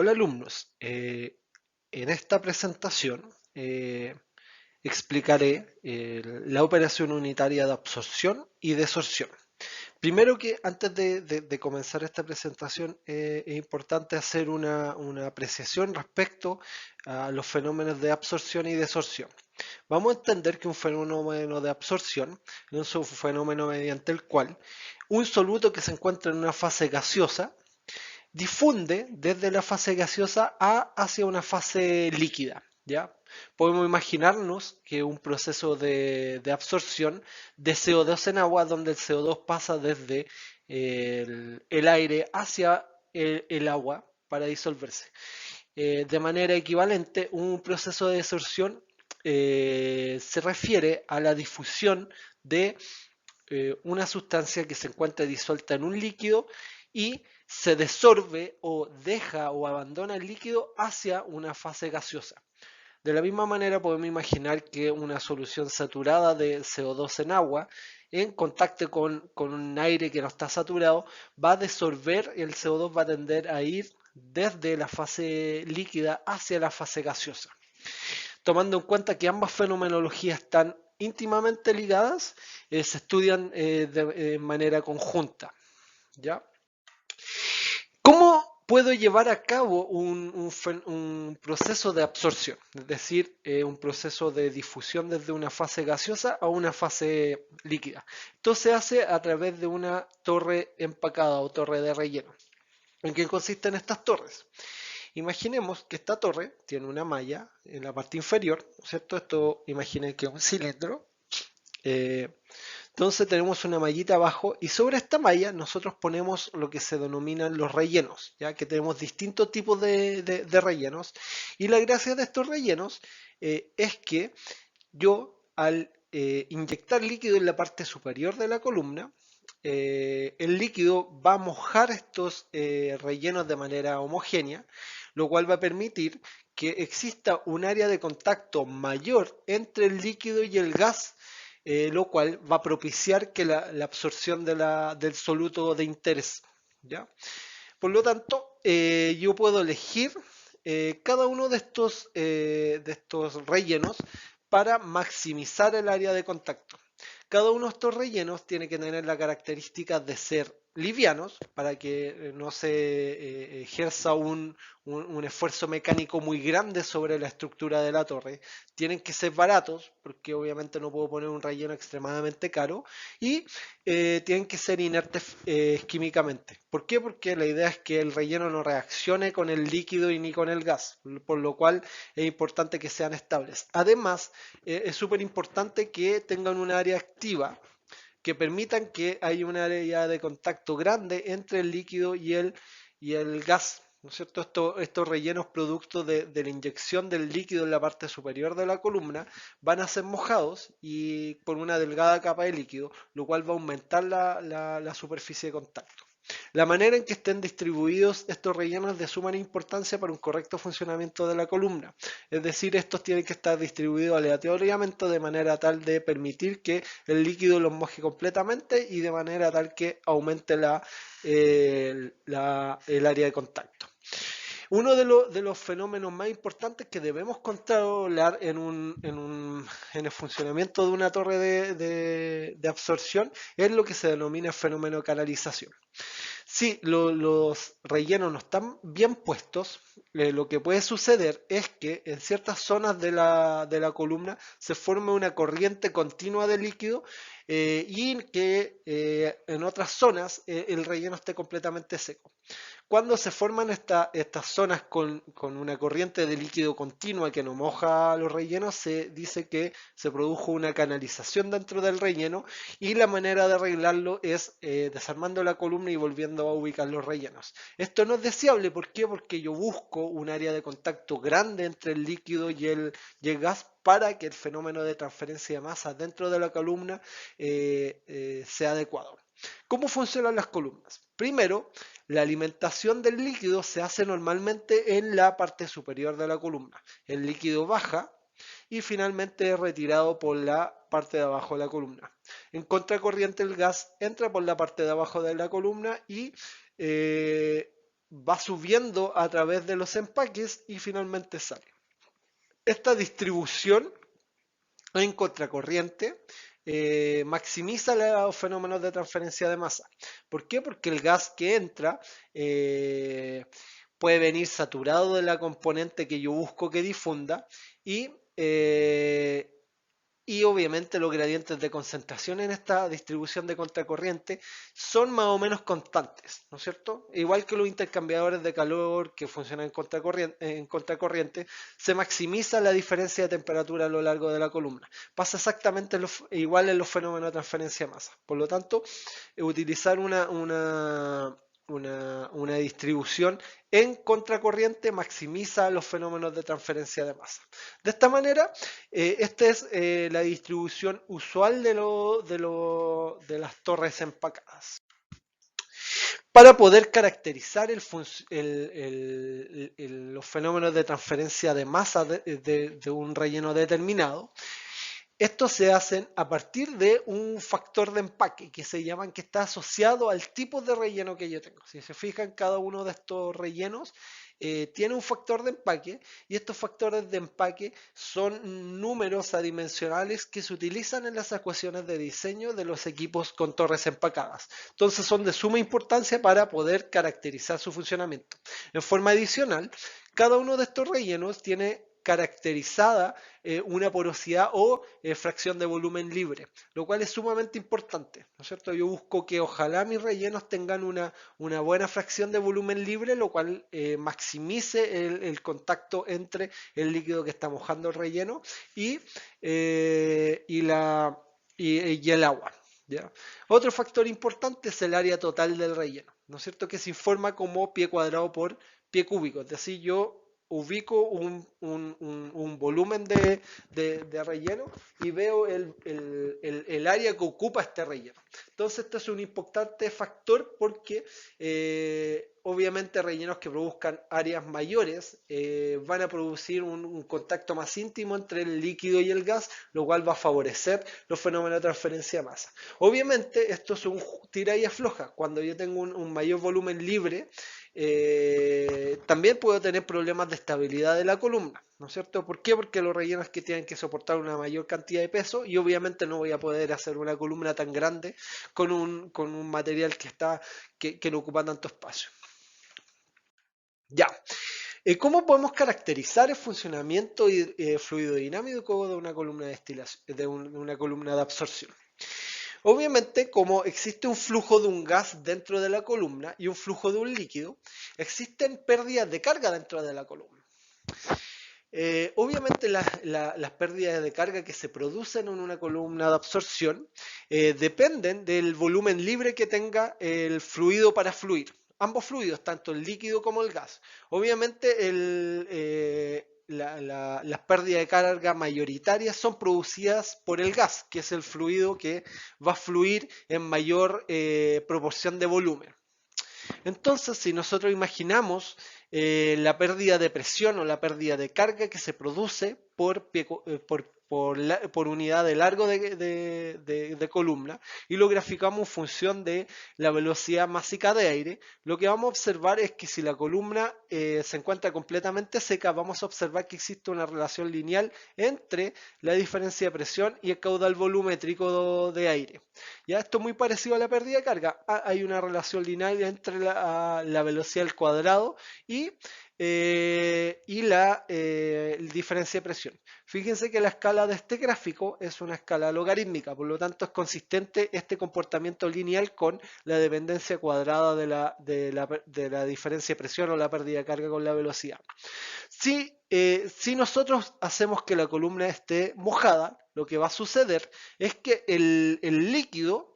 Hola alumnos, en esta presentación explicaré la operación unitaria de absorción y desorción. Primero que antes de comenzar esta presentación es importante hacer una apreciación respecto a los fenómenos de absorción y desorción. Vamos a entender que un fenómeno de absorción es un fenómeno mediante el cual un soluto que se encuentra en una fase gaseosa difunde desde la fase gaseosa hacia una fase líquida. ¿Ya? Podemos imaginarnos que un proceso de absorción de CO2 en agua, donde el CO2 pasa desde el aire hacia el agua para disolverse. De manera equivalente, un proceso de desorción se refiere a la difusión de una sustancia que se encuentra disuelta en un líquido y se desorbe o deja o abandona el líquido hacia una fase gaseosa. De la misma manera podemos imaginar que una solución saturada de CO2 en agua en contacto con un aire que no está saturado va a desorber, el CO2 va a tender a ir desde la fase líquida hacia la fase gaseosa. Tomando en cuenta que ambas fenomenologías están íntimamente ligadas, se estudian de manera conjunta. ¿Ya? ¿Cómo puedo llevar a cabo un proceso de absorción? Es decir, un proceso de difusión desde una fase gaseosa a una fase líquida. Esto se hace a través de una torre empacada o torre de relleno. ¿En qué consisten estas torres? Imaginemos que esta torre tiene una malla en la parte inferior, ¿no es cierto? Esto imaginen que es un cilindro. eh, entonces tenemos una mallita abajo y sobre esta malla nosotros ponemos lo que se denominan los rellenos, ya que tenemos distintos tipos de rellenos. Y la gracia de estos rellenos es que yo al inyectar líquido en la parte superior de la columna, el líquido va a mojar estos rellenos de manera homogénea, lo cual va a permitir que exista un área de contacto mayor entre el líquido y el gas, lo cual va a propiciar que la absorción del soluto de interés. ¿Ya? Por lo tanto, yo puedo elegir cada uno de estos rellenos para maximizar el área de contacto. Cada uno de estos rellenos tiene que tener la característica de ser livianos para que no se ejerza un esfuerzo mecánico muy grande sobre la estructura de la torre. Tienen que ser baratos, porque obviamente no puedo poner un relleno extremadamente caro, y tienen que ser inertes químicamente. ¿Por qué? Porque la idea es que el relleno no reaccione con el líquido y ni con el gas, por lo cual es importante que sean estables. Además, es súper importante que tengan un área activa que permitan que haya un área de contacto grande entre el líquido y el gas. ¿No es cierto? Estos rellenos producto de la inyección del líquido en la parte superior de la columna van a ser mojados y por una delgada capa de líquido, lo cual va a aumentar la superficie de contacto. La manera en que estén distribuidos estos rellenos es de suma importancia para un correcto funcionamiento de la columna. Es decir, estos tienen que estar distribuidos aleatoriamente de manera tal de permitir que el líquido los moje completamente y de manera tal que aumente el área de contacto. Uno de los fenómenos más importantes que debemos controlar en el funcionamiento de una torre de absorción es lo que se denomina fenómeno de canalización. Si los rellenos no están bien puestos, lo que puede suceder es que en ciertas zonas de la columna se forme una corriente continua de líquido y que en otras zonas el relleno esté completamente seco. Cuando se forman estas zonas con una corriente de líquido continua que no moja los rellenos, se dice que se produjo una canalización dentro del relleno y la manera de arreglarlo es desarmando la columna y volviendo a ubicar los rellenos. Esto no es deseable, ¿por qué? Porque yo busco un área de contacto grande entre el líquido y el gas para que el fenómeno de transferencia de masa dentro de la columna sea adecuado. ¿Cómo funcionan las columnas? Primero, la alimentación del líquido se hace normalmente en la parte superior de la columna. El líquido baja y finalmente es retirado por la parte de abajo de la columna. En contracorriente el gas entra por la parte de abajo de la columna y va subiendo a través de los empaques y finalmente sale. Esta distribución en contracorriente maximiza los fenómenos de transferencia de masa. ¿Por qué? Porque el gas que entra puede venir saturado de la componente que yo busco que difunda y obviamente los gradientes de concentración en esta distribución de contracorriente son más o menos constantes, ¿no es cierto? Igual que los intercambiadores de calor que funcionan en contracorriente, se maximiza la diferencia de temperatura a lo largo de la columna. Pasa exactamente igual en los fenómenos de transferencia de masa. Por lo tanto, utilizar una distribución en contracorriente maximiza los fenómenos de transferencia de masa. De esta manera, esta es la distribución usual de las torres empacadas. Para poder caracterizar los fenómenos de transferencia de masa de un relleno determinado, estos se hacen a partir de un factor de empaque que está asociado al tipo de relleno que yo tengo. Si se fijan, cada uno de estos rellenos tiene un factor de empaque y estos factores de empaque son números adimensionales que se utilizan en las ecuaciones de diseño de los equipos con torres empacadas. Entonces son de suma importancia para poder caracterizar su funcionamiento. En forma adicional, cada uno de estos rellenos tiene caracterizada una porosidad o fracción de volumen libre, lo cual es sumamente importante, ¿no es cierto? Yo busco que ojalá mis rellenos tengan una buena fracción de volumen libre, lo cual maximice el contacto entre el líquido que está mojando el relleno y el agua. ¿Ya? Otro factor importante es el área total del relleno, ¿no es cierto? Que se informa como pie cuadrado por pie cúbico, es decir, yo ubico un volumen de relleno y veo el área que ocupa este relleno. Entonces, esto es un importante factor porque obviamente rellenos que produzcan áreas mayores van a producir un contacto más íntimo entre el líquido y el gas, lo cual va a favorecer los fenómenos de transferencia de masa. Obviamente, esto es un tira y afloja. Cuando yo tengo un mayor volumen libre, también puedo tener problemas de estabilidad de la columna, ¿no es cierto? ¿Por qué? Porque los rellenos que tienen que soportar una mayor cantidad de peso y obviamente no voy a poder hacer una columna tan grande con un material que no ocupa tanto espacio. Ya. ¿Cómo podemos caracterizar el funcionamiento fluidodinámico de una columna de destilación, de una columna de absorción? Obviamente, como existe un flujo de un gas dentro de la columna y un flujo de un líquido, existen pérdidas de carga dentro de la columna. Obviamente las pérdidas de carga que se producen en una columna de absorción dependen del volumen libre que tenga el fluido para fluir. Ambos fluidos, tanto el líquido como el gas. Obviamente las pérdidas de carga mayoritarias son producidas por el gas, que es el fluido que va a fluir en mayor proporción de volumen. Entonces, si nosotros imaginamos la pérdida de presión o la pérdida de carga que se produce por unidad de largo de columna y lo graficamos en función de la velocidad másica de aire, lo que vamos a observar es que si la columna se encuentra completamente seca, vamos a observar que existe una relación lineal entre la diferencia de presión y el caudal volumétrico de aire. Ya esto es muy parecido a la pérdida de carga. Hay una relación lineal entre la velocidad al cuadrado y la diferencia de presión. Fíjense que la escala de este gráfico es una escala logarítmica, por lo tanto es consistente este comportamiento lineal con la dependencia cuadrada de la diferencia de presión o la pérdida de carga con la velocidad. Si nosotros hacemos que la columna esté mojada, lo que va a suceder es que el líquido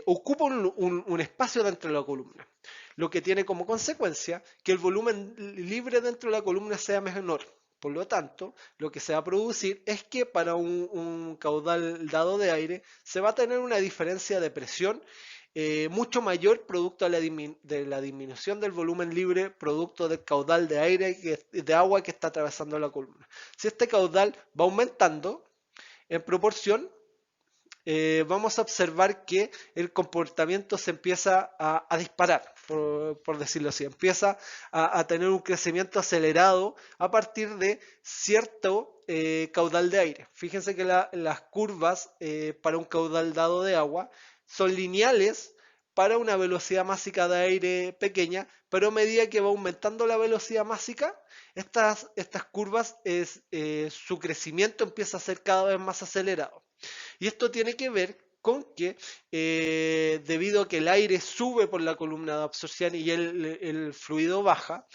ocupa un espacio dentro de la columna, lo que tiene como consecuencia que el volumen libre dentro de la columna sea menor. Por lo tanto, lo que se va a producir es que para un caudal dado de aire se va a tener una diferencia de presión mucho mayor producto de la disminución del volumen libre, producto del caudal de aire, de agua que está atravesando la columna. Si este caudal va aumentando en proporción, vamos a observar que el comportamiento se empieza a disparar. por decirlo así. Empieza a tener un crecimiento acelerado a partir de cierto caudal de aire. Fíjense que las curvas para un caudal dado de agua son lineales para una velocidad másica de aire pequeña, pero a medida que va aumentando la velocidad másica, estas curvas, su crecimiento empieza a ser cada vez más acelerado. Y esto tiene que ver con que debido a que el aire sube por la columna de absorción y el fluido baja,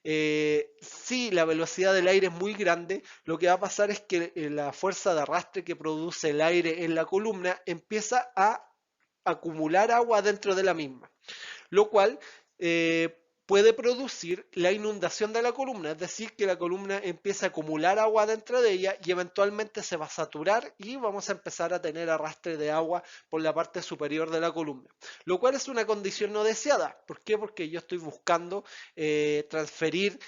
si la velocidad del aire es muy grande, lo que va a pasar es que la fuerza de arrastre que produce el aire en la columna empieza a acumular agua dentro de la misma, lo cual puede producir la inundación de la columna, es decir, que la columna empieza a acumular agua dentro de ella y eventualmente se va a saturar y vamos a empezar a tener arrastre de agua por la parte superior de la columna, lo cual es una condición no deseada. ¿Por qué? Porque yo estoy buscando transferir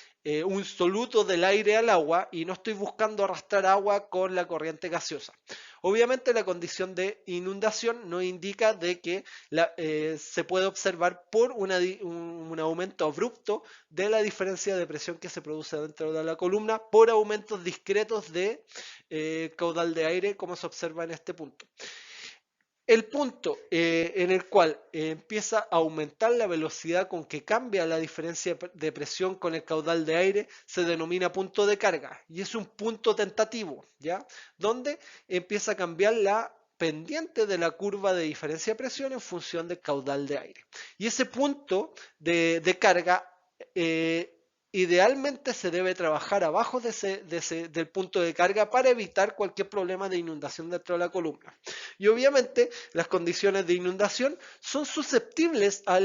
un soluto del aire al agua y no estoy buscando arrastrar agua con la corriente gaseosa. Obviamente la condición de inundación nos indica de que se puede observar por un aumento abrupto de la diferencia de presión que se produce dentro de la columna por aumentos discretos de caudal de aire, como se observa en este punto. El punto en el cual empieza a aumentar la velocidad con que cambia la diferencia de presión con el caudal de aire se denomina punto de carga y es un punto tentativo, ¿ya? Donde empieza a cambiar la pendiente de la curva de diferencia de presión en función del caudal de aire. Y ese punto de carga idealmente se debe trabajar abajo del punto de carga para evitar cualquier problema de inundación dentro de la columna. Y obviamente las condiciones de inundación son susceptibles a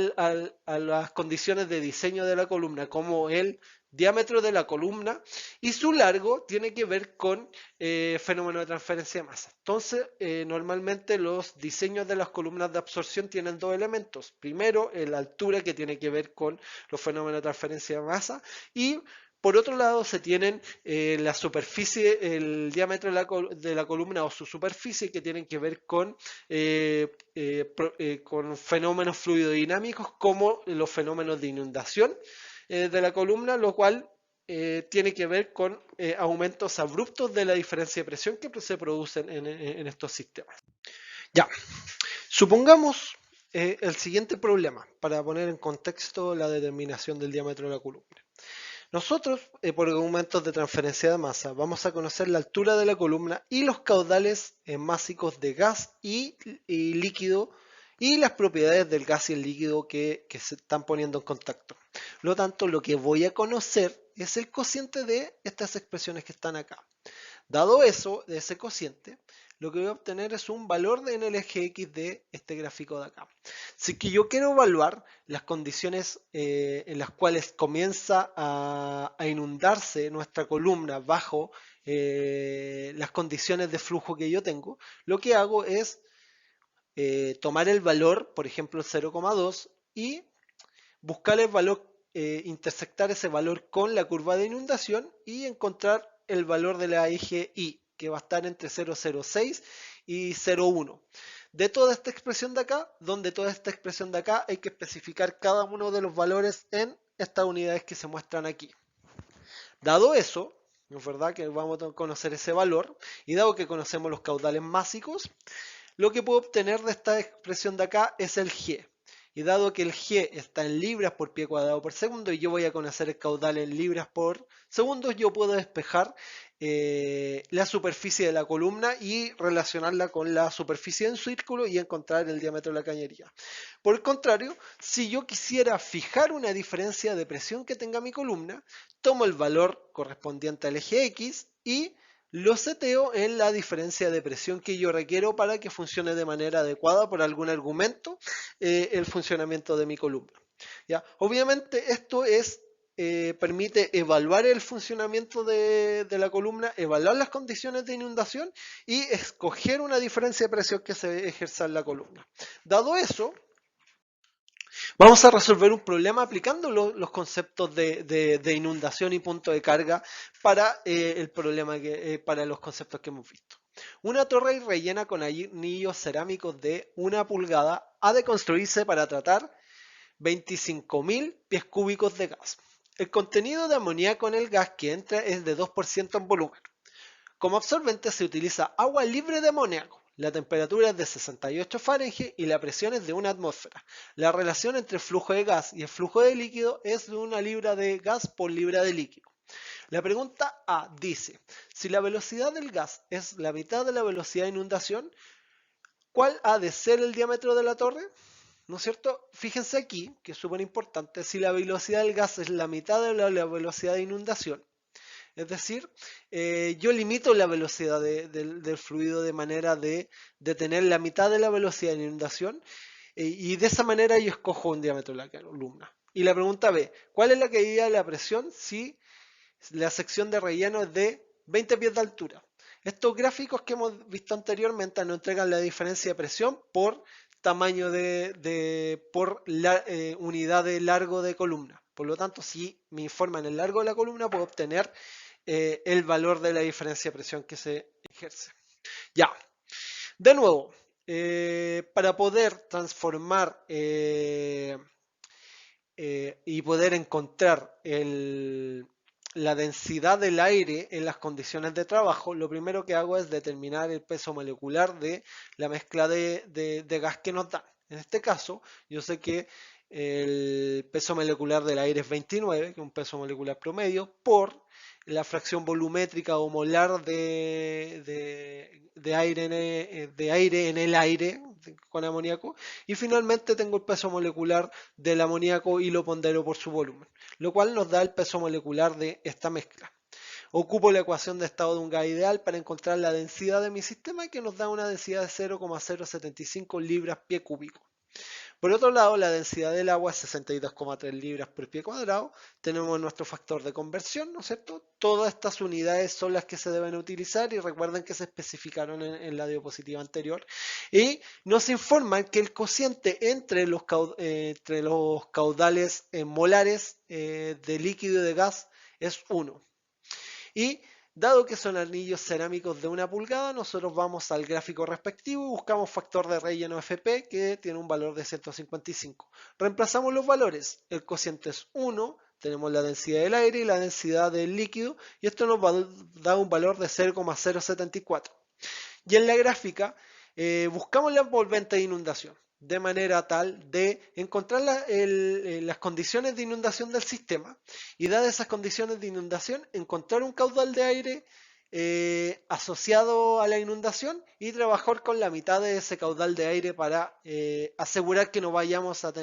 las condiciones de diseño de la columna, como el diámetro de la columna y su largo tiene que ver con fenómeno de transferencia de masa. Entonces, normalmente los diseños de las columnas de absorción tienen dos elementos. Primero, la altura, que tiene que ver con los fenómenos de transferencia de masa, y por otro lado se tienen la superficie, el diámetro de la columna o su superficie, que tienen que ver con fenómenos fluidodinámicos como los fenómenos de inundación de la columna, lo cual tiene que ver con aumentos abruptos de la diferencia de presión que se producen en estos sistemas. Ya, supongamos el siguiente problema para poner en contexto la determinación del diámetro de la columna. Nosotros, por aumentos de transferencia de masa, vamos a conocer la altura de la columna y los caudales másicos de gas y líquido y las propiedades del gas y el líquido que se están poniendo en contacto. Por lo tanto, lo que voy a conocer es el cociente de estas expresiones que están acá. Dado eso, de ese cociente, lo que voy a obtener es un valor en el eje X de este gráfico de acá. Si que yo quiero evaluar las condiciones en las cuales comienza a inundarse nuestra columna bajo las condiciones de flujo que yo tengo, lo que hago es tomar el valor, por ejemplo, 0,2 y buscar el valor, intersectar ese valor con la curva de inundación y encontrar el valor de la eje Y, que va a estar entre 0,06 y 0,1. De toda esta expresión de acá, donde toda esta expresión de acá hay que especificar cada uno de los valores en estas unidades que se muestran aquí. Dado eso, es verdad que vamos a conocer ese valor, y dado que conocemos los caudales másicos, lo que puedo obtener de esta expresión de acá es el G. Y dado que el G está en libras por pie cuadrado por segundo y yo voy a conocer el caudal en libras por segundo, yo puedo despejar la superficie de la columna y relacionarla con la superficie de un círculo y encontrar el diámetro de la cañería. Por el contrario, si yo quisiera fijar una diferencia de presión que tenga mi columna, tomo el valor correspondiente al eje X y lo seteo en la diferencia de presión que yo requiero para que funcione de manera adecuada por algún argumento el funcionamiento de mi columna. ¿Ya? Obviamente esto permite evaluar el funcionamiento de la columna, evaluar las condiciones de inundación y escoger una diferencia de presión que se ejerza en la columna. Dado eso, vamos a resolver un problema aplicando los conceptos de inundación y punto de carga para el problema para los conceptos que hemos visto. Una torre rellena con anillos cerámicos de 1 pulgada ha de construirse para tratar 25.000 pies cúbicos de gas. El contenido de amoníaco en el gas que entra es de 2% en volumen. Como absorbente se utiliza agua libre de amoníaco. La temperatura es de 68 Fahrenheit y la presión es de 1 atmósfera. La relación entre el flujo de gas y el flujo de líquido es de 1 libra de gas por libra de líquido. La pregunta A dice, si la velocidad del gas es la mitad de la velocidad de inundación, ¿cuál ha de ser el diámetro de la torre? ¿No es cierto? Fíjense aquí, que es súper importante, si la velocidad del gas es la mitad de la velocidad de inundación, es decir, yo limito la velocidad del fluido de manera de tener la mitad de la velocidad de inundación y de esa manera yo escojo un diámetro de la columna. Y la pregunta B, ¿cuál es la caída de la presión si la sección de relleno es de 20 pies de altura? Estos gráficos que hemos visto anteriormente nos entregan la diferencia de presión por tamaño por la unidad de largo de columna. Por lo tanto, si me informan el largo de la columna, puedo obtener el valor de la diferencia de presión que se ejerce. Ya, de nuevo, para poder transformar y poder encontrar la densidad del aire en las condiciones de trabajo, lo primero que hago es determinar el peso molecular de la mezcla de gas que nos dan. En este caso, yo sé que el peso molecular del aire es 29, que es un peso molecular promedio, por la fracción volumétrica o molar de aire en el aire con amoníaco. Y finalmente tengo el peso molecular del amoníaco y lo pondero por su volumen, lo cual nos da el peso molecular de esta mezcla. Ocupo la ecuación de estado de un gas ideal para encontrar la densidad de mi sistema, que nos da una densidad de 0,075 libras pie cúbico. Por otro lado, la densidad del agua es 62,3 libras por pie cuadrado. Tenemos nuestro factor de conversión, ¿no es cierto? Todas estas unidades son las que se deben utilizar y recuerden que se especificaron en la diapositiva anterior. Y nos informan que el cociente entre los caudales molares de líquido y de gas es 1. Y dado que son anillos cerámicos de 1 pulgada, nosotros vamos al gráfico respectivo y buscamos factor de relleno FP que tiene un valor de 155. Reemplazamos los valores. El cociente es 1, tenemos la densidad del aire y la densidad del líquido y esto nos va a dar un valor de 0,074. Y en la gráfica buscamos la envolvente de inundación de manera tal de encontrar las condiciones de inundación del sistema y dadas esas condiciones de inundación encontrar un caudal de aire asociado a la inundación y trabajar con la mitad de ese caudal de aire para asegurar que no vayamos a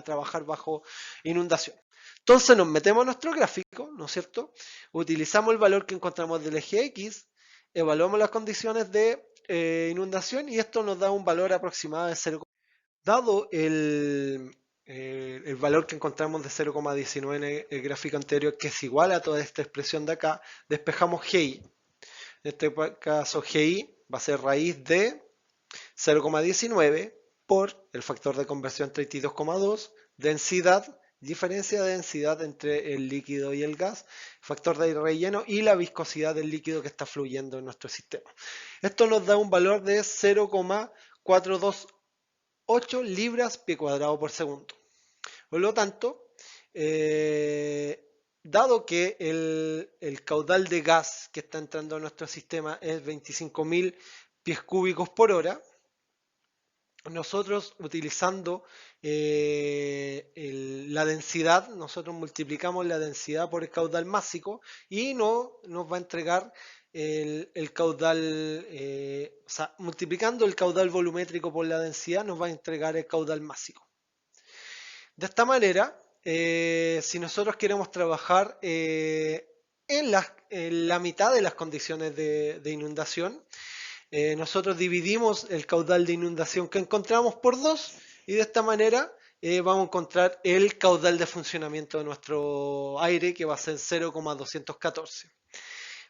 trabajar bajo inundación. Entonces nos metemos a nuestro gráfico, ¿no es cierto? Utilizamos el valor que encontramos del eje X, evaluamos las condiciones de inundación y esto nos da un valor aproximado de 0. Dado el valor que encontramos de 0,19 en el gráfico anterior, que es igual a toda esta expresión de acá, despejamos GI. En este caso GI va a ser raíz de 0,19 por el factor de conversión 32,2, densidad, diferencia de densidad entre el líquido y el gas, factor de relleno y la viscosidad del líquido que está fluyendo en nuestro sistema. Esto nos da un valor de 0,428 libras pie cuadrado por segundo. Por lo tanto, dado que el caudal de gas que está entrando a nuestro sistema es 25.000 pies cúbicos por hora, nosotros utilizando la densidad, nosotros multiplicamos la densidad por el caudal másico y nos va a entregar el caudal, o sea, multiplicando el caudal volumétrico por la densidad nos va a entregar el caudal másico. De esta manera, si nosotros queremos trabajar en la mitad de las condiciones de inundación, nosotros dividimos el caudal de inundación que encontramos por 2 y de esta manera vamos a encontrar el caudal de funcionamiento de nuestro aire que va a ser 0,214.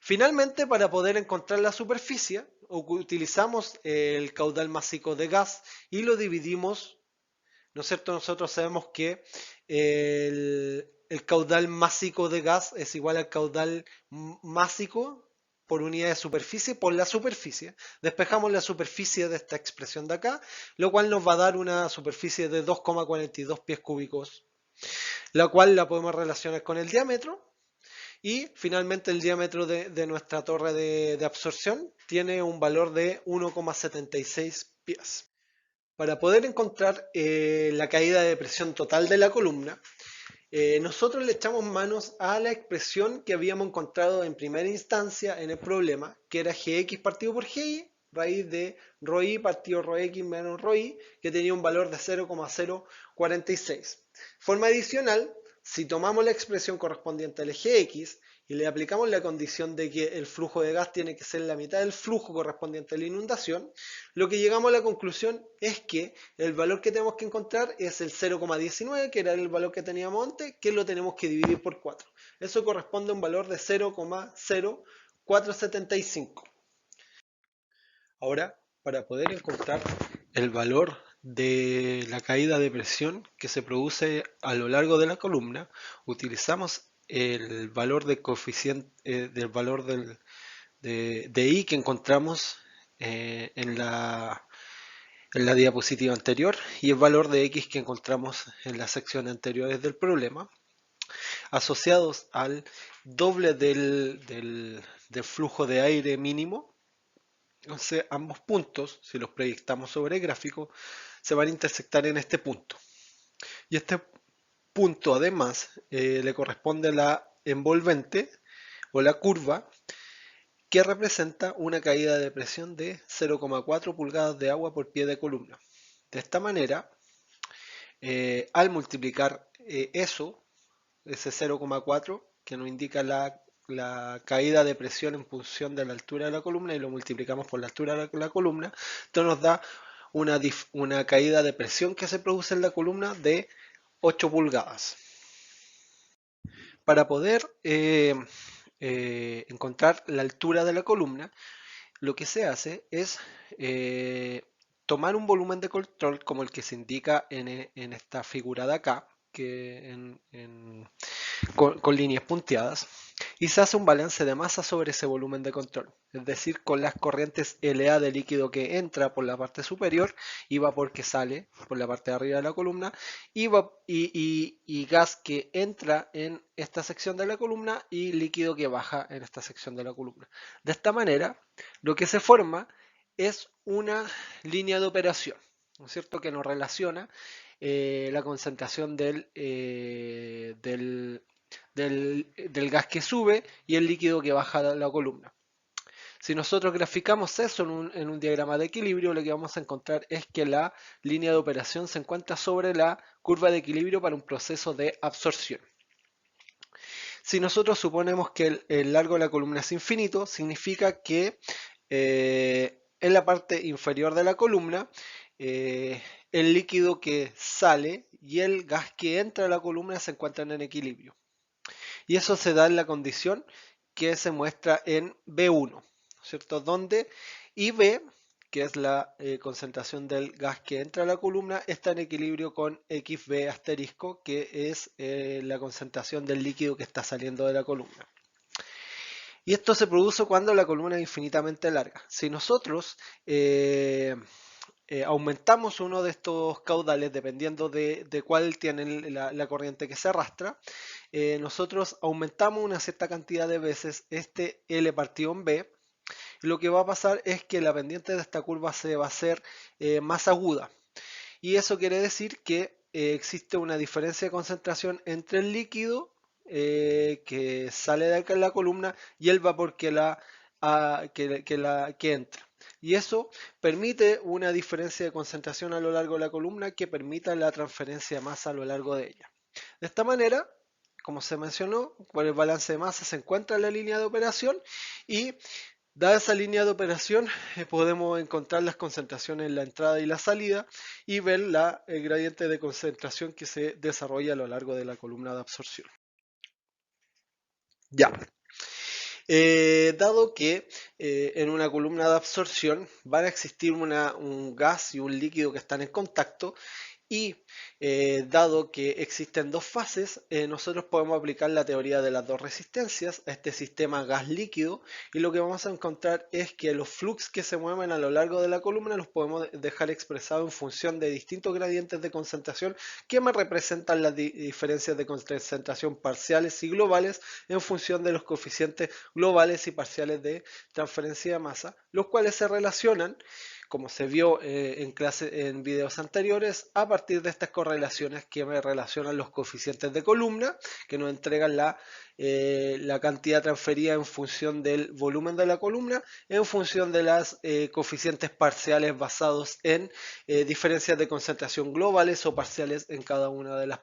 Finalmente, para poder encontrar la superficie, utilizamos el caudal másico de gas y lo dividimos, ¿no es cierto? Nosotros sabemos que el caudal másico de gas es igual al caudal másico por unidad de superficie por la superficie. Despejamos la superficie de esta expresión de acá, lo cual nos va a dar una superficie de 2,42 pies cúbicos, la cual la podemos relacionar con el diámetro. Y finalmente el diámetro de nuestra torre de absorción tiene un valor de 1,76 pies. Para poder encontrar la caída de presión total de la columna, nosotros le echamos manos a la expresión que habíamos encontrado en primera instancia en el problema, que era Gx partido por Gi, raíz de ρi partido ρx menos ρi, que tenía un valor de 0,046. Forma adicional, si tomamos la expresión correspondiente al eje X y le aplicamos la condición de que el flujo de gas tiene que ser la mitad del flujo correspondiente a la inundación, lo que llegamos a la conclusión es que el valor que tenemos que encontrar es el 0,19, que era el valor que teníamos antes, que lo tenemos que dividir por 4. Eso corresponde a un valor de 0,0475. Ahora, para poder encontrar el valor de la caída de presión que se produce a lo largo de la columna, utilizamos el valor de coeficiente del valor de I que encontramos en la diapositiva anterior y el valor de X que encontramos en las secciones anteriores del problema, asociados al doble del flujo de aire mínimo. Entonces ambos puntos, si los proyectamos sobre el gráfico, se van a intersectar en este punto. Y este punto además le corresponde a la envolvente o la curva que representa una caída de presión de 0,4 pulgadas de agua por pie de columna. De esta manera, al multiplicar ese 0,4 que nos indica la caída de presión en función de la altura de la columna y lo multiplicamos por la altura de la columna, esto nos da una caída de presión que se produce en la columna de 8 pulgadas. Para poder encontrar la altura de la columna, lo que se hace es tomar un volumen de control como el que se indica en esta figura de acá, que con líneas punteadas, y se hace un balance de masa sobre ese volumen de control, es decir, con las corrientes LA de líquido que entra por la parte superior y vapor que sale por la parte de arriba de la columna y gas que entra en esta sección de la columna y líquido que baja en esta sección de la columna. De esta manera, lo que se forma es una línea de operación, ¿no es cierto?, que nos relaciona la concentración del gas que sube y el líquido que baja la columna. Si nosotros graficamos eso en un diagrama de equilibrio, lo que vamos a encontrar es que la línea de operación se encuentra sobre la curva de equilibrio para un proceso de absorción. Si nosotros suponemos que el largo de la columna es infinito, significa que en la parte inferior de la columna el líquido que sale y el gas que entra a la columna se encuentran en equilibrio. Y eso se da en la condición que se muestra en B1, ¿cierto? Donde IB, que es la concentración del gas que entra a la columna, está en equilibrio con XB asterisco, que es la concentración del líquido que está saliendo de la columna. Y esto se produce cuando la columna es infinitamente larga. Si nosotros aumentamos uno de estos caudales, dependiendo de cuál tiene la corriente que se arrastra, nosotros aumentamos una cierta cantidad de veces este L partido en B, y lo que va a pasar es que la pendiente de esta curva se va a hacer más aguda. Y eso quiere decir que existe una diferencia de concentración entre el líquido que sale de acá en la columna y el vapor que entra. Y eso permite una diferencia de concentración a lo largo de la columna que permita la transferencia de masa a lo largo de ella. De esta manera, como se mencionó, con el balance de masa se encuentra en la línea de operación y dada esa línea de operación podemos encontrar las concentraciones en la entrada y la salida y ver el gradiente de concentración que se desarrolla a lo largo de la columna de absorción. Ya. Dado que en una columna de absorción van a existir un gas y un líquido que están en contacto, Y dado que existen dos fases, nosotros podemos aplicar la teoría de las dos resistencias a este sistema gas líquido, y lo que vamos a encontrar es que los flux que se mueven a lo largo de la columna los podemos dejar expresados en función de distintos gradientes de concentración que me representan las diferencias de concentración parciales y globales en función de los coeficientes globales y parciales de transferencia de masa, los cuales se relacionan, como se vio en videos anteriores, a partir de estas correlaciones que me relacionan los coeficientes de columna, que nos entregan la cantidad transferida en función del volumen de la columna, en función de las coeficientes parciales basados en diferencias de concentración globales o parciales en cada una de las.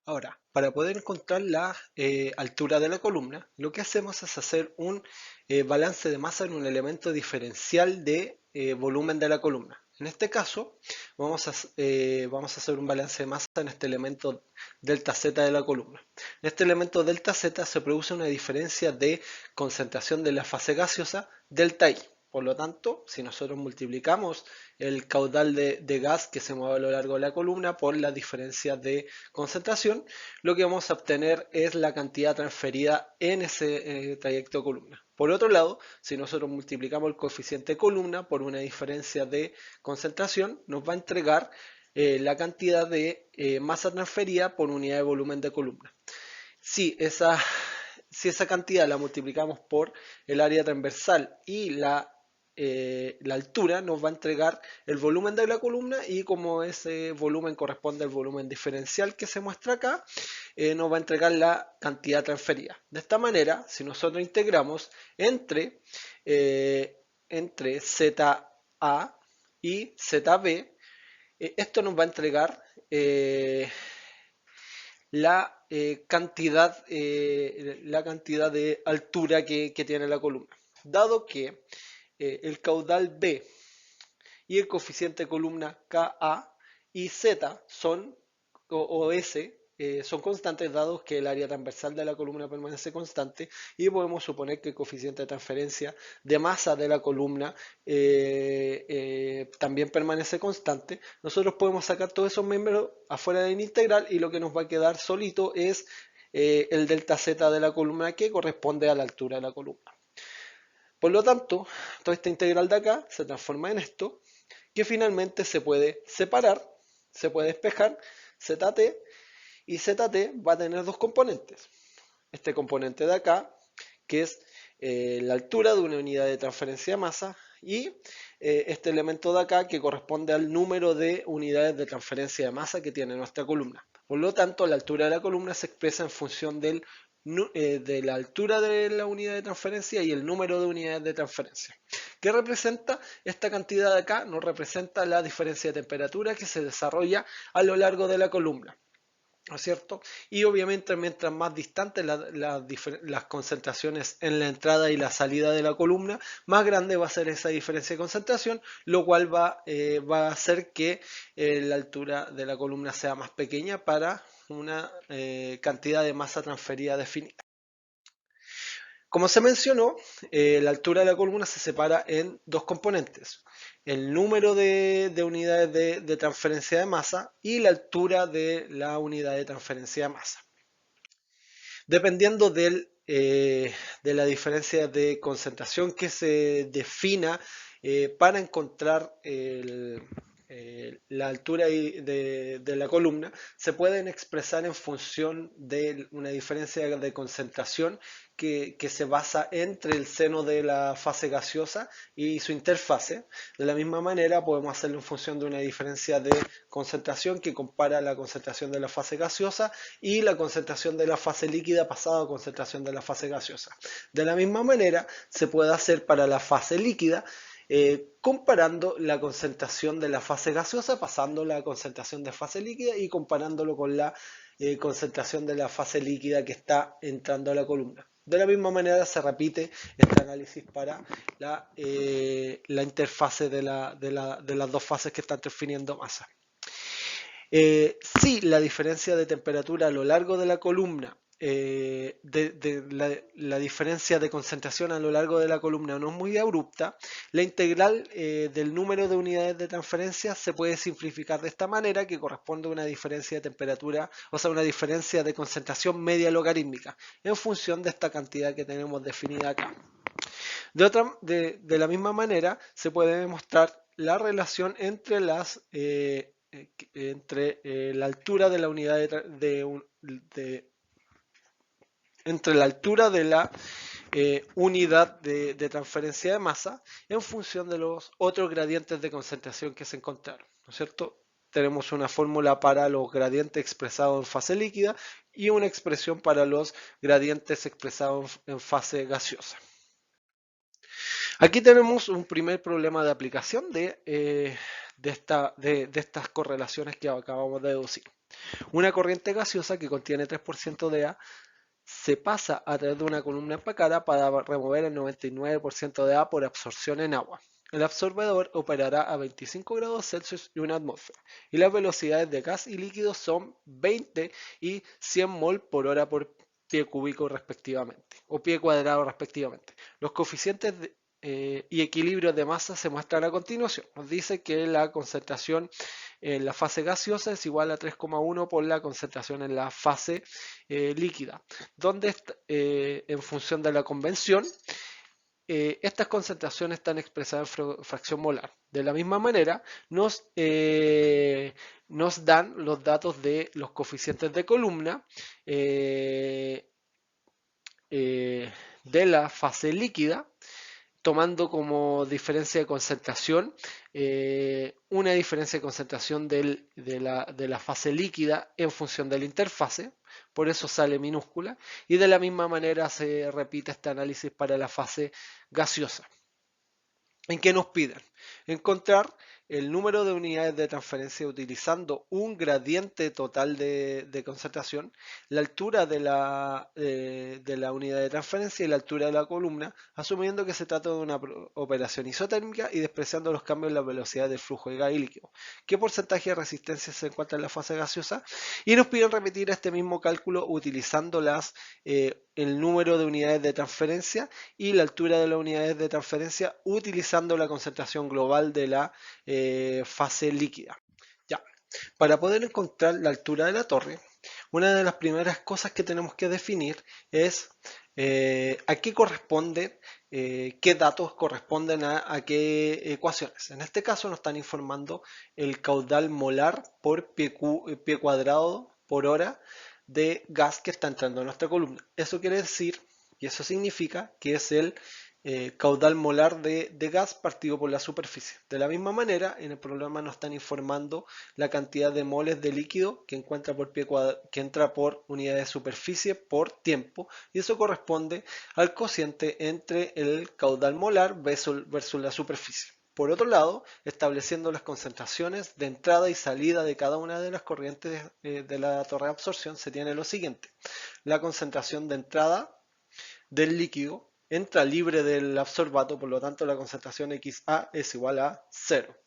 Ahora, para poder encontrar la altura de la columna, lo que hacemos es hacer un balance de masa en un elemento diferencial de volumen de la columna. En este caso, vamos a hacer un balance de masa en este elemento delta Z de la columna. En este elemento delta Z se produce una diferencia de concentración de la fase gaseosa delta I. Por lo tanto, si nosotros multiplicamos el caudal de gas que se mueve a lo largo de la columna por la diferencia de concentración, lo que vamos a obtener es la cantidad transferida en ese trayecto de columna. Por otro lado, si nosotros multiplicamos el coeficiente de columna por una diferencia de concentración, nos va a entregar la cantidad de masa transferida por unidad de volumen de columna. Si esa cantidad la multiplicamos por el área transversal y la altura, nos va a entregar el volumen de la columna, y como ese volumen corresponde al volumen diferencial que se muestra acá, nos va a entregar la cantidad transferida. De esta manera, si nosotros integramos entre ZA y ZB, esto nos va a entregar la cantidad de altura que tiene la columna. Dado que el caudal B y el coeficiente de columna KA y Z son, o S, son constantes, dados que el área transversal de la columna permanece constante, y podemos suponer que el coeficiente de transferencia de masa de la columna también permanece constante. Nosotros podemos sacar todos esos miembros afuera de la integral, y lo que nos va a quedar solito es el delta Z de la columna, que corresponde a la altura de la columna. Por lo tanto, toda esta integral de acá se transforma en esto, que finalmente se puede separar, se puede despejar. ZT, y ZT va a tener dos componentes. Este componente de acá, que es la altura de una unidad de transferencia de masa, y este elemento de acá, que corresponde al número de unidades de transferencia de masa que tiene nuestra columna. Por lo tanto, la altura de la columna se expresa en función de la altura de la unidad de transferencia y el número de unidades de transferencia. ¿Qué representa esta cantidad de acá? Nos representa la diferencia de temperatura que se desarrolla a lo largo de la columna, ¿no es cierto? Y obviamente, mientras más distantes las concentraciones en la entrada y la salida de la columna, más grande va a ser esa diferencia de concentración, lo cual va a hacer que la altura de la columna sea más pequeña para una cantidad de masa transferida definida. Como se mencionó, la altura de la columna se separa en dos componentes: el número de unidades de transferencia de masa y la altura de la unidad de transferencia de masa. Dependiendo de la diferencia de concentración que se defina para encontrar la altura de la columna, se pueden expresar en función de una diferencia de concentración que se basa entre el seno de la fase gaseosa y su interfase. De la misma manera, podemos hacerlo en función de una diferencia de concentración que compara la concentración de la fase gaseosa y la concentración de la fase líquida pasada a concentración de la fase gaseosa. De la misma manera, se puede hacer para la fase líquida, comparando la concentración de la fase gaseosa, pasando la concentración de fase líquida y comparándolo con la concentración de la fase líquida que está entrando a la columna. De la misma manera se repite este análisis para la interfase de las dos fases que están definiendo masa. Si la diferencia de temperatura a lo largo de la columna la diferencia de concentración a lo largo de la columna no es muy abrupta, la integral del número de unidades de transferencia se puede simplificar de esta manera, que corresponde a una diferencia de temperatura, o sea, una diferencia de concentración media logarítmica, en función de esta cantidad que tenemos definida acá. De la misma manera, se puede demostrar la relación entre la altura de la unidad entre la altura de la unidad de transferencia de masa en función de los otros gradientes de concentración que se encontraron, ¿no es cierto? Tenemos una fórmula para los gradientes expresados en fase líquida y una expresión para los gradientes expresados en fase gaseosa. Aquí tenemos un primer problema de aplicación de estas correlaciones que acabamos de deducir. Una corriente gaseosa que contiene 3% de A se pasa a través de una columna empacada para remover el 99% de A por absorción en agua. El absorbedor operará a 25 grados Celsius y una atmósfera, y las velocidades de gas y líquido son 20 y 100 mol por hora por pie cúbico respectivamente, o pie cuadrado respectivamente. Los coeficientes y equilibrios de masa se muestran a continuación. Nos dice que la concentración en la fase gaseosa es igual a 3,1 por la concentración en la fase líquida, donde en función de la convención estas concentraciones están expresadas en fracción molar. De la misma manera, nos dan los datos de los coeficientes de columna de la fase líquida, tomando como diferencia de concentración una diferencia de concentración de la fase líquida en función de la interfase, por eso sale minúscula, y de la misma manera se repite este análisis para la fase gaseosa. ¿En qué nos piden? Encontrar el número de unidades de transferencia utilizando un gradiente total de concentración, la altura de la unidad de transferencia y la altura de la columna, asumiendo que se trata de una operación isotérmica y despreciando los cambios en la velocidad del flujo de gas y líquido. ¿Qué porcentaje de resistencia se encuentra en la fase gaseosa? Y nos piden repetir este mismo cálculo utilizando el número de unidades de transferencia y la altura de las unidades de transferencia utilizando la concentración global de la fase líquida. Ya. Para poder encontrar la altura de la torre, una de las primeras cosas que tenemos que definir es a qué corresponde, qué datos corresponden a qué ecuaciones. En este caso nos están informando el caudal molar por pie cuadrado por hora de gas que está entrando a nuestra columna. Eso quiere decir, y eso significa que es el caudal molar de gas partido por la superficie. De la misma manera, en el problema nos están informando la cantidad de moles de líquido que entra por unidad de superficie por tiempo, y eso corresponde al cociente entre el caudal molar versus la superficie. Por otro lado, estableciendo las concentraciones de entrada y salida de cada una de las corrientes de la torre de absorción, se tiene lo siguiente. La concentración de entrada del líquido entra libre del absorbato, por lo tanto la concentración XA es igual a 0.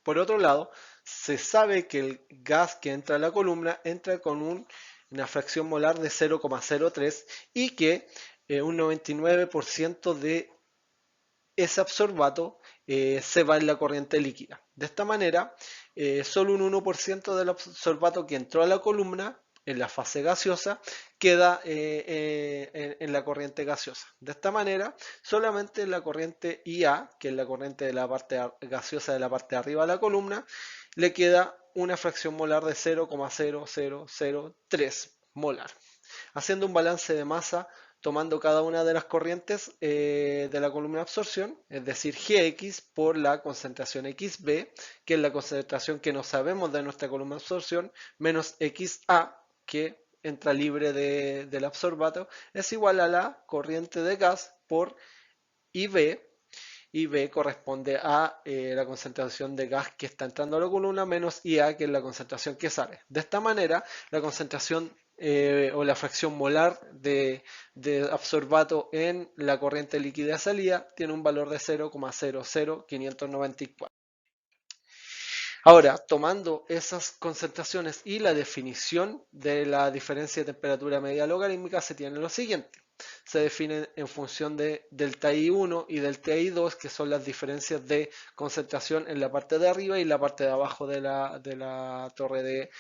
Por otro lado, se sabe que el gas que entra a la columna entra con una fracción molar de 0,03 y que un 99% de ese absorbato se va en la corriente líquida. De esta manera, solo un 1% del absorbato que entró a la columna en la fase gaseosa queda en la corriente gaseosa. De esta manera, solamente en la corriente IA, que es la corriente de la parte gaseosa de la parte de arriba de la columna, le queda una fracción molar de 0,0003 molar. Haciendo un balance de masa, tomando cada una de las corrientes de la columna de absorción, es decir, Gx por la concentración XB, que es la concentración que no sabemos de nuestra columna de absorción, menos XA, que entra libre del absorbato, es igual a la corriente de gas por IB, y B corresponde a la concentración de gas que está entrando a la columna menos IA, que es la concentración que sale. De esta manera, la concentración o la fracción molar de absorbato en la corriente líquida de salida tiene un valor de 0,00594. Ahora, tomando esas concentraciones y la definición de la diferencia de temperatura media logarítmica, se tiene lo siguiente. Se definen en función de delta I1 y delta I2, que son las diferencias de concentración en la parte de arriba y la parte de abajo de la torre de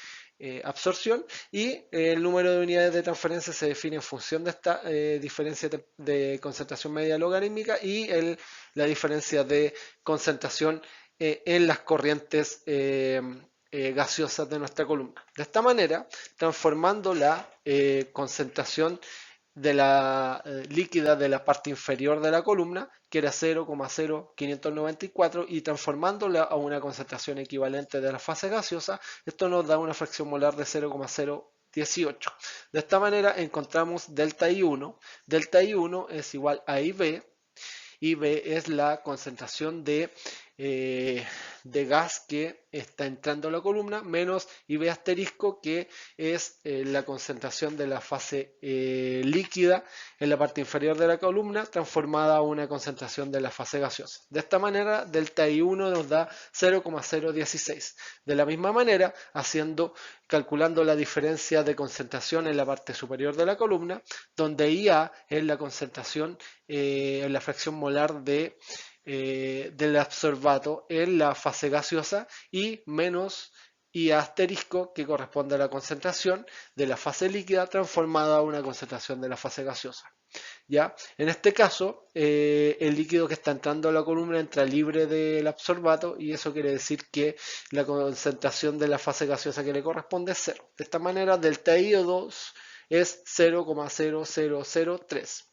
absorción, y el número de unidades de transferencia se define en función de esta diferencia de concentración media logarítmica y la diferencia de concentración en las corrientes gaseosas de nuestra columna. De esta manera, transformando la concentración de la líquida de la parte inferior de la columna, que era 0,0594, y transformándola a una concentración equivalente de la fase gaseosa, esto nos da una fracción molar de 0,018. De esta manera encontramos delta I1. Delta I1 es igual a IB. IB es la concentración de gas que está entrando a la columna, menos IB asterisco, que es la concentración de la fase líquida en la parte inferior de la columna, transformada a una concentración de la fase gaseosa. De esta manera, delta I1 nos da 0,016. De la misma manera, calculando la diferencia de concentración en la parte superior de la columna, donde IA es la concentración en la fracción molar del absorbato en la fase gaseosa, y menos y asterisco, que corresponde a la concentración de la fase líquida transformada a una concentración de la fase gaseosa. ¿Ya? En este caso, el líquido que está entrando a la columna entra libre del absorbato, y eso quiere decir que la concentración de la fase gaseosa que le corresponde es 0. De esta manera, delta I2 es 0,0003.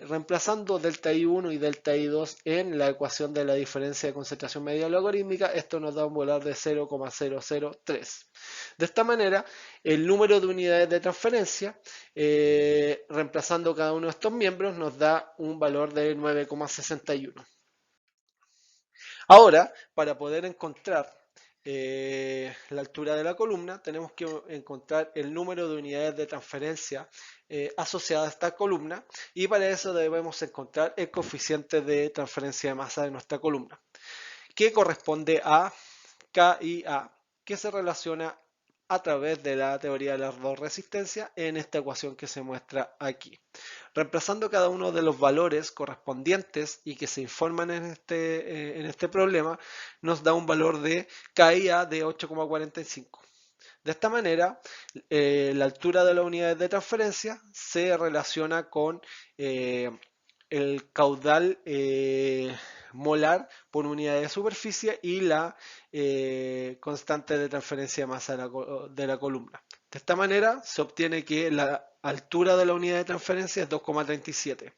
Reemplazando delta I1 y delta I2 en la ecuación de la diferencia de concentración media logarítmica, esto nos da un valor de 0,003. De esta manera, el número de unidades de transferencia, reemplazando cada uno de estos miembros, nos da un valor de 9,61. Ahora, para poder encontrar la altura de la columna, tenemos que encontrar el número de unidades de transferencia asociada a esta columna, y para eso debemos encontrar el coeficiente de transferencia de masa de nuestra columna, que corresponde a KIA, que se relaciona a través de la teoría de la dos resistencias en esta ecuación que se muestra aquí. Reemplazando cada uno de los valores correspondientes y que se informan en este problema, nos da un valor de KIA de 8,45. De esta manera, la altura de las unidades de transferencia se relaciona con el caudal molar por unidad de superficie y la constante de transferencia de masa de la columna. De esta manera se obtiene que la altura de la unidad de transferencia es 2,37.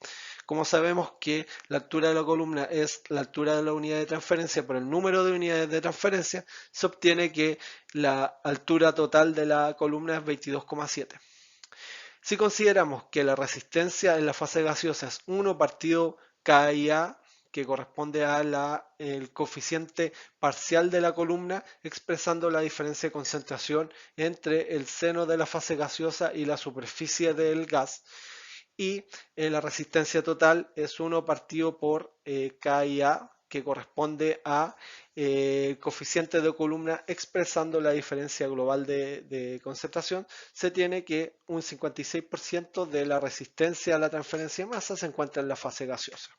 Como sabemos que la altura de la columna es la altura de la unidad de transferencia por el número de unidades de transferencia, se obtiene que la altura total de la columna es 22,7. Si consideramos que la resistencia en la fase gaseosa es 1 partido KIA, que corresponde al coeficiente parcial de la columna, expresando la diferencia de concentración entre el seno de la fase gaseosa y la superficie del gas, y la resistencia total es 1 partido por KIA, que corresponde a coeficiente de columna expresando la diferencia global de concentración, se tiene que un 56% de la resistencia a la transferencia de masa se encuentra en la fase gaseosa.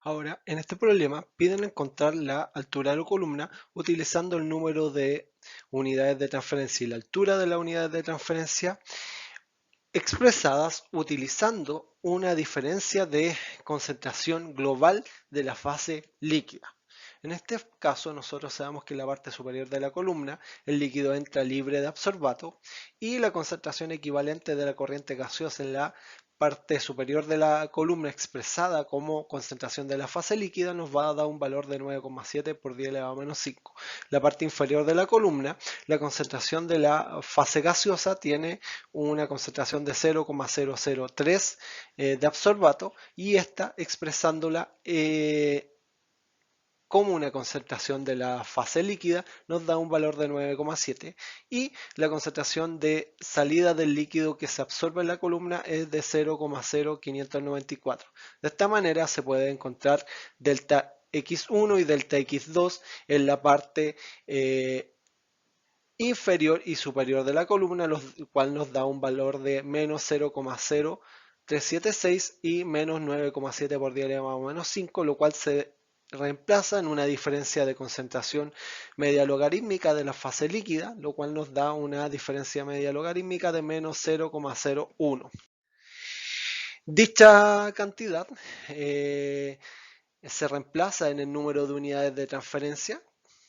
Ahora, en este problema piden encontrar la altura de la columna utilizando el número de unidades de transferencia y la altura de las unidades de transferencia expresadas utilizando una diferencia de concentración global de la fase líquida. En este caso, nosotros sabemos que en la parte superior de la columna el líquido entra libre de absorbato, y la concentración equivalente de la corriente gaseosa en la parte superior de la columna expresada como concentración de la fase líquida nos va a dar un valor de 9,7 por 10 elevado a menos 5. La parte inferior de la columna, la concentración de la fase gaseosa tiene una concentración de 0,003 de absorbato, y esta expresándola como una concentración de la fase líquida nos da un valor de 9,7, y la concentración de salida del líquido que se absorbe en la columna es de 0,0594. De esta manera se puede encontrar delta X1 y delta X2 en la parte inferior y superior de la columna, lo cual nos da un valor de menos 0,0376 y menos 9,7 por 10 elevado a menos 5, lo cual se reemplaza en una diferencia de concentración media logarítmica de la fase líquida, lo cual nos da una diferencia media logarítmica de menos 0,01. Dicha cantidad se reemplaza en el número de unidades de transferencia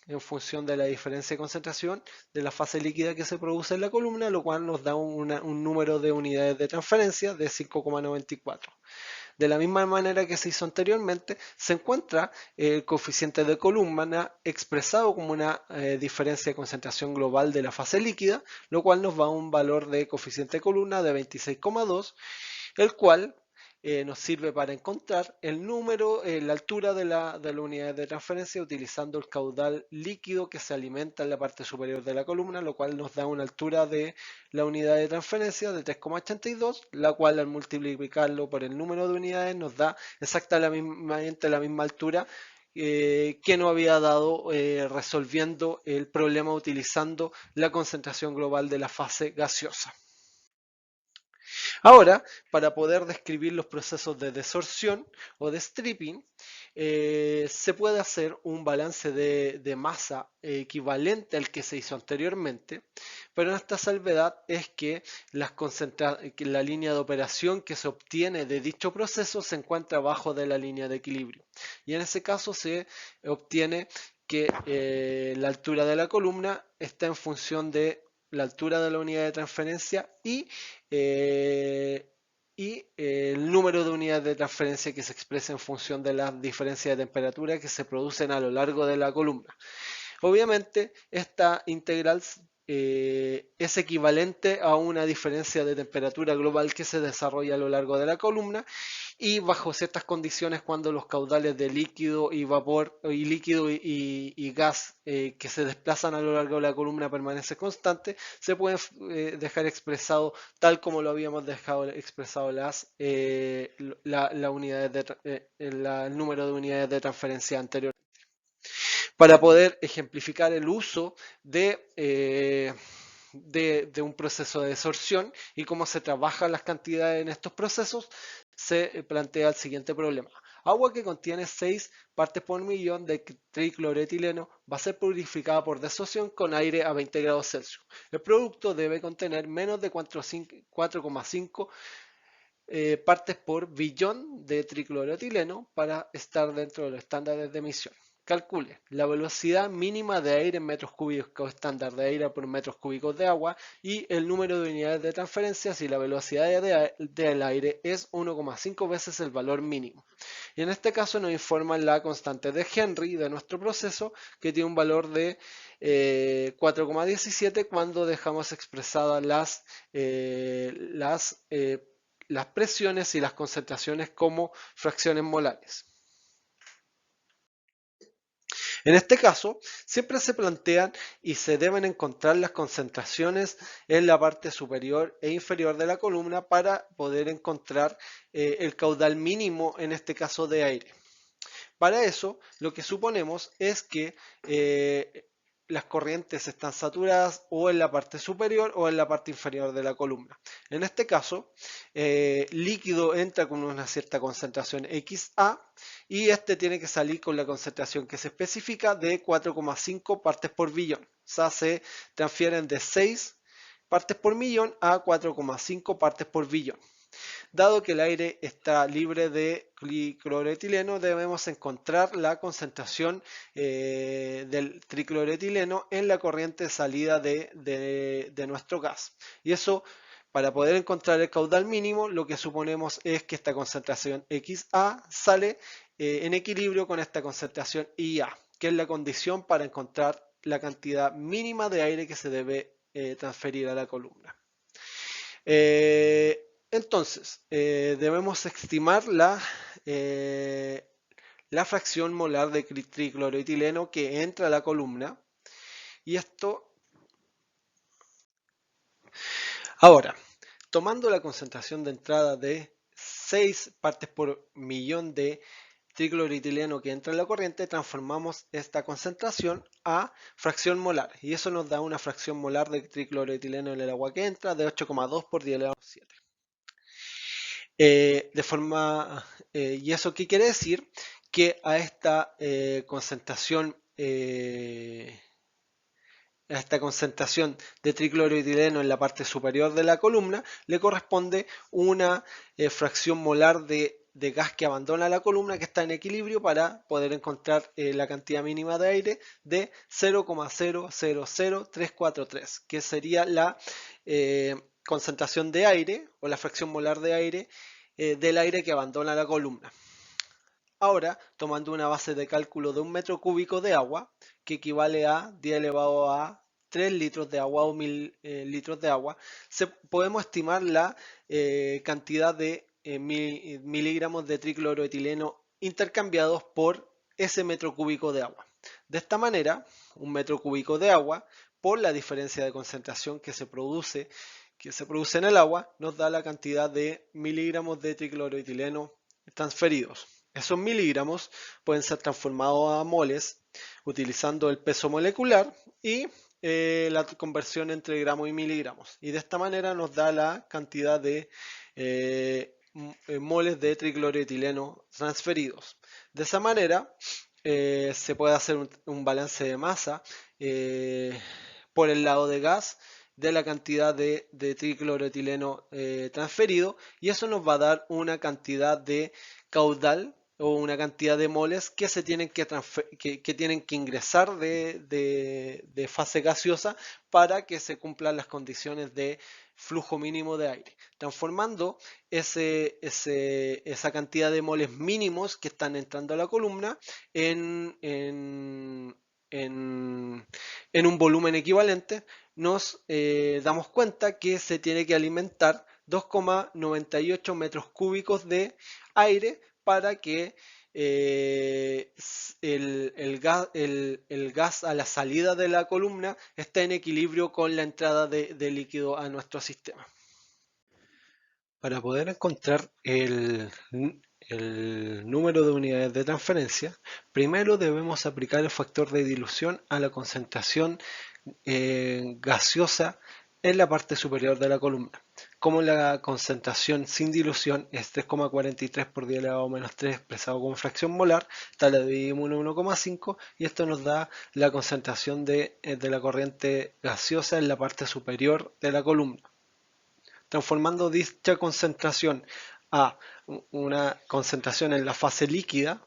en función de la diferencia de concentración de la fase líquida que se produce en la columna, lo cual nos da un número de unidades de transferencia de 5,94. De la misma manera que se hizo anteriormente, se encuentra el coeficiente de columna expresado como una diferencia de concentración global de la fase líquida, lo cual nos da un valor de coeficiente de columna de 26,2, el cual nos sirve para encontrar el número, la altura de la unidad de transferencia utilizando el caudal líquido que se alimenta en la parte superior de la columna, lo cual nos da una altura de la unidad de transferencia de 3,82, la cual al multiplicarlo por el número de unidades nos da exactamente la misma altura que nos había dado resolviendo el problema utilizando la concentración global de la fase gaseosa. Ahora, para poder describir los procesos de desorción o de stripping, se puede hacer un balance de masa equivalente al que se hizo anteriormente, pero esta salvedad es que la línea de operación que se obtiene de dicho proceso se encuentra abajo de la línea de equilibrio. Y en ese caso se obtiene que la altura de la columna está en función de la altura de la unidad de transferencia y el número de unidades de transferencia que se expresa en función de las diferencias de temperatura que se producen a lo largo de la columna. Obviamente, esta integral es equivalente a una diferencia de temperatura global que se desarrolla a lo largo de la columna y bajo ciertas condiciones cuando los caudales de líquido y vapor y líquido y gas que se desplazan a lo largo de la columna permanecen constantes, se pueden dejar expresado tal como lo habíamos dejado expresado el número de unidades de transferencia anterior. Para poder ejemplificar el uso de un proceso de desorción y cómo se trabajan las cantidades en estos procesos, se plantea el siguiente problema. Agua que contiene 6 partes por millón de tricloretileno va a ser purificada por desorción con aire a 20 grados Celsius. El producto debe contener menos de 4,5 partes por billón de tricloretileno para estar dentro de los estándares de emisión. Calcule la velocidad mínima de aire en metros cúbicos estándar de aire por metros cúbicos de agua y el número de unidades de transferencia si la velocidad del aire es 1,5 veces el valor mínimo. Y en este caso nos informan la constante de Henry de nuestro proceso que tiene un valor de 4,17 cuando dejamos expresadas las presiones y las concentraciones como fracciones molares. En este caso, siempre se plantean y se deben encontrar las concentraciones en la parte superior e inferior de la columna para poder encontrar el caudal mínimo, en este caso de aire. Para eso, lo que suponemos es que las corrientes están saturadas o en la parte superior o en la parte inferior de la columna. En este caso, líquido entra con una cierta concentración XA y este tiene que salir con la concentración que se especifica de 4,5 partes por billón. O sea, se transfieren de 6 partes por millón a 4,5 partes por billón. Dado que el aire está libre de tricloretileno, debemos encontrar la concentración del tricloretileno en la corriente de salida de nuestro gas. Y eso, para poder encontrar el caudal mínimo, lo que suponemos es que esta concentración XA sale en equilibrio con esta concentración IA, que es la condición para encontrar la cantidad mínima de aire que se debe transferir a la columna. Entonces, debemos estimar la fracción molar de tricloroetileno que entra a la columna. Y esto, ahora, tomando la concentración de entrada de 6 partes por millón de tricloroetileno que entra en la corriente, transformamos esta concentración a fracción molar y eso nos da una fracción molar de tricloroetileno en el agua que entra de 8,2 por 10 elevado a 7. ¿Y eso qué quiere decir? Que a esta concentración de tricloroetileno en la parte superior de la columna le corresponde una fracción molar de gas que abandona la columna que está en equilibrio para poder encontrar la cantidad mínima de aire de 0,000343, que sería la concentración de aire o la fracción molar de aire del aire que abandona la columna. Ahora, tomando una base de cálculo de 1 metro cúbico de agua, que equivale a 10 elevado a 3 litros de agua o 1000 litros de agua, podemos estimar la cantidad de miligramos de tricloroetileno intercambiados por ese metro cúbico de agua. De esta manera, 1 metro cúbico de agua por la diferencia de concentración que se produce en el agua nos da la cantidad de miligramos de tricloroetileno transferidos. Esos miligramos pueden ser transformados a moles utilizando el peso molecular y la conversión entre gramos y miligramos. Y de esta manera nos da la cantidad de moles de tricloroetileno transferidos. De esa manera se puede hacer un balance de masa por el lado de gas de la cantidad de tricloroetileno transferido y eso nos va a dar una cantidad de caudal o una cantidad de moles que se tienen que tienen que ingresar de fase gaseosa para que se cumplan las condiciones de flujo mínimo de aire, transformando esa cantidad de moles mínimos que están entrando a la columna en un volumen equivalente. Nos damos cuenta que se tiene que alimentar 2,98 metros cúbicos de aire para que el gas a la salida de la columna esté en equilibrio con la entrada de líquido a nuestro sistema. Para poder encontrar el número de unidades de transferencia, primero debemos aplicar el factor de dilución a la concentración gaseosa en la parte superior de la columna. Como la concentración sin dilución es 3,43 por 10 elevado a menos 3 expresado como fracción molar, tal la dividimos en 1,5 y esto nos da la concentración de la corriente gaseosa en la parte superior de la columna. Transformando dicha concentración a una concentración en la fase líquida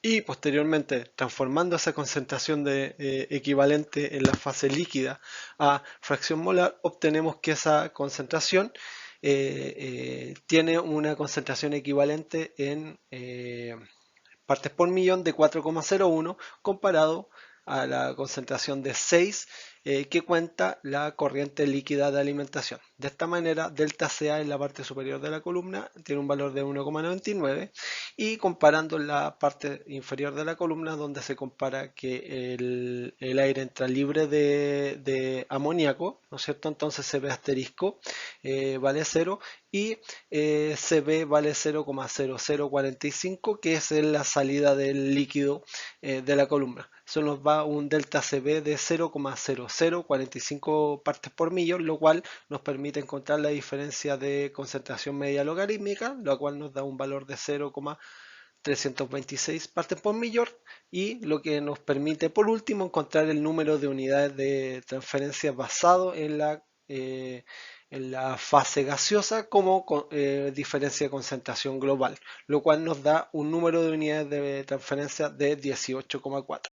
y posteriormente transformando esa concentración equivalente en la fase líquida a fracción molar, obtenemos que esa concentración tiene una concentración equivalente en partes por millón de 4,01 comparado a la concentración de 6 que cuenta la corriente líquida de alimentación. De esta manera, delta CA en la parte superior de la columna tiene un valor de 1,99 y comparando la parte inferior de la columna donde se compara que el aire entra libre de amoníaco, ¿no es cierto? Entonces CB asterisco vale 0 y CB vale 0,0045 que es la salida del líquido de la columna. Eso nos va un delta CB de 0,0045 partes por millón, lo cual nos permite encontrar la diferencia de concentración media logarítmica, lo cual nos da un valor de 0,326 partes por millón y lo que nos permite por último encontrar el número de unidades de transferencia basado en la fase gaseosa como diferencia de concentración global, lo cual nos da un número de unidades de transferencia de 18,4.